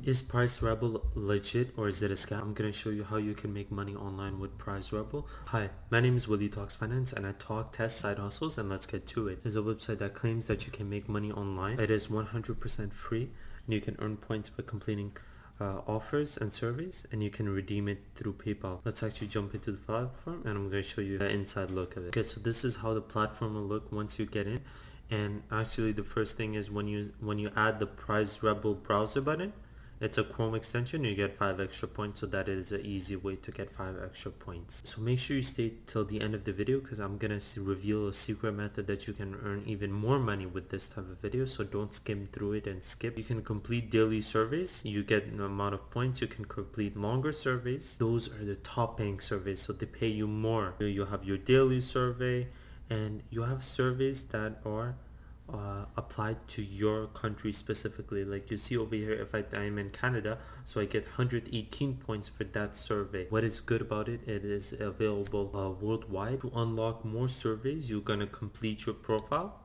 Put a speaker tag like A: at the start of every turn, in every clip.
A: Is PrizeRebel legit or is it a scam? I'm gonna show you how you can make money online with PrizeRebel. Hi, my name is Waleed Talks Finance and I talk, test, side hustles, and let's get to it. It's a website that claims that you can make money online. It is 100% free and you can earn points by completing offers and surveys, and you can redeem it through PayPal. Let's actually jump into the platform and I'm going to show you the inside look of it. Okay, so this is how the platform will look once you get in. And actually the first thing is when you add the PrizeRebel browser button, it's a Chrome extension, you get 5 extra points, so that is an easy way to get 5 extra points. So make sure you stay till the end of the video because I'm gonna reveal a secret method that you can earn even more money with this type of video, so don't skim through it and skip. You can complete daily surveys, you get an amount of points. You can complete longer surveys, those are the top paying surveys, so they pay you more. You have your daily survey and you have surveys that are applied to your country specifically. Like you see over here, if I'm in Canada, so I get 118 points for that survey. What is good about it, it is available worldwide. To unlock more surveys, you're gonna complete your profile.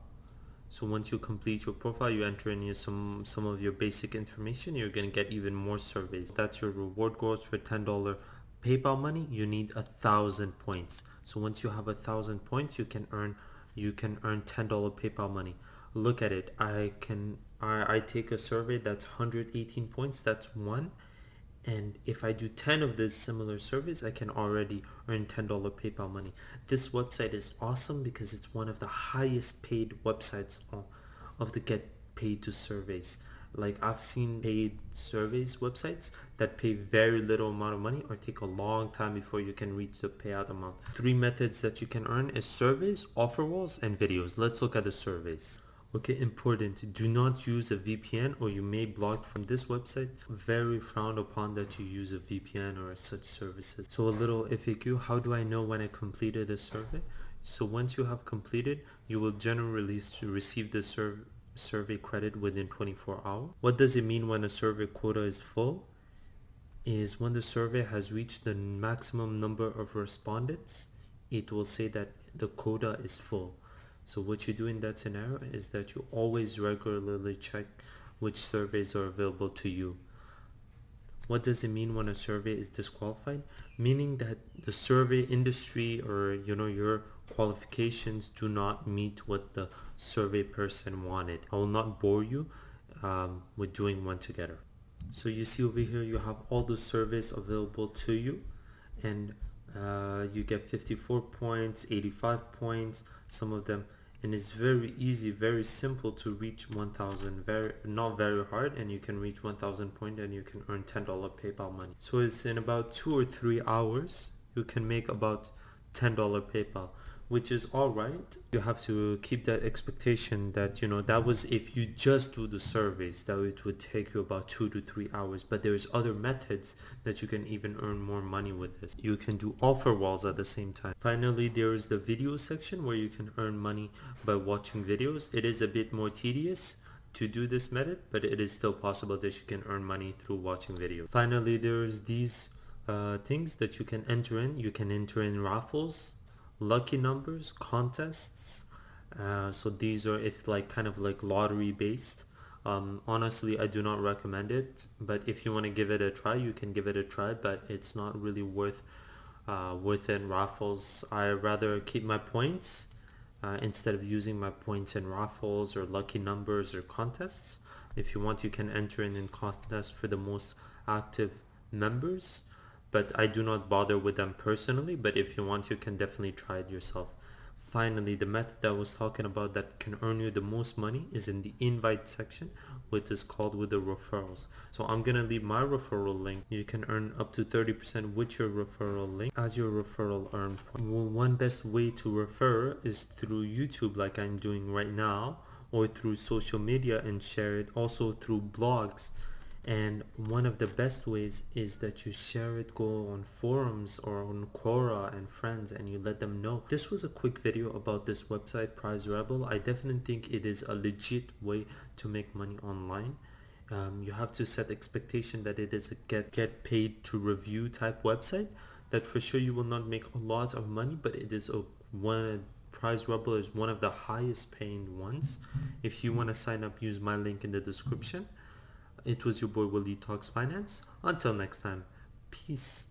A: So once you complete your profile, you enter in some of your basic information, you're gonna get even more surveys. That's your reward goals. For $10 PayPal money, you need 1,000 points. So once you have 1,000 points, you can earn $10 PayPal money. Look at it. I take a survey that's 118 points, that's one, and if I do 10 of these similar surveys, I can already earn $10 PayPal money. This website is awesome because it's one of the highest paid websites of the get paid to surveys. Like I've seen paid surveys websites that pay very little amount of money or take a long time before you can reach the payout amount. 3 methods that you can earn is surveys, offer walls, and videos. Let's look at the surveys. Okay, important, do not use a VPN or you may be blocked from this website. Very frowned upon that you use a VPN or such services. So a little FAQ, how do I know when I completed a survey? So once you have completed, you will generally receive the survey credit within 24 hours. What does it mean when a survey quota is full? Is when the survey has reached the maximum number of respondents, it will say that the quota is full. So what you do in that scenario is that you always regularly check which surveys are available to you. What does it mean when a survey is disqualified? Meaning that the survey industry or your qualifications do not meet what the survey person wanted. I will not bore you with doing one together. So you see over here you have all the surveys available to you, and you get 54 points, 85 points, some of them, and it's very easy, very simple to reach 1,000. Not very hard, and you can reach 1,000 points and you can earn $10 PayPal money. So it's in about 2 or 3 hours you can make about $10 PayPal, which is all right. You have to keep that expectation that that was if you just do the surveys, that it would take you about 2 to 3 hours. But there's other methods that you can even earn more money with this. You can do offer walls at the same time. Finally, there is the video section where you can earn money by watching videos. It is a bit more tedious to do this method, but it is still possible that you can earn money through watching videos. Finally, there's these things that you can enter in. You can enter in raffles, lucky numbers, contests. So these are kind of like lottery based. Honestly, I do not recommend it, but if you want to give it a try, you can give it a try, but it's not really worth in raffles. I rather keep my points instead of using my points in raffles or lucky numbers or contests. If you want, you can enter in contests for the most active members, but I do not bother with them personally. But if you want, you can definitely try it yourself. Finally, the method that I was talking about that can earn you the most money is in the invite section, which is called with the referrals. So I'm gonna leave my referral link. You can earn up to 30% with your referral link as your referral earn point. One best way to refer is through YouTube, like I'm doing right now, or through social media and share it, also through blogs. And one of the best ways is that you share it, go on forums or on Quora and friends, and you let them know. This was a quick video about this website, PrizeRebel. I definitely think it is a legit way to make money online. You have to set expectation that it is a get paid to review type website, that for sure you will not make a lot of money, but it is PrizeRebel is one of the highest paying ones. If you want to sign up, use my link in the description. It was your boy Waleed Talks Finance. Until next time, peace.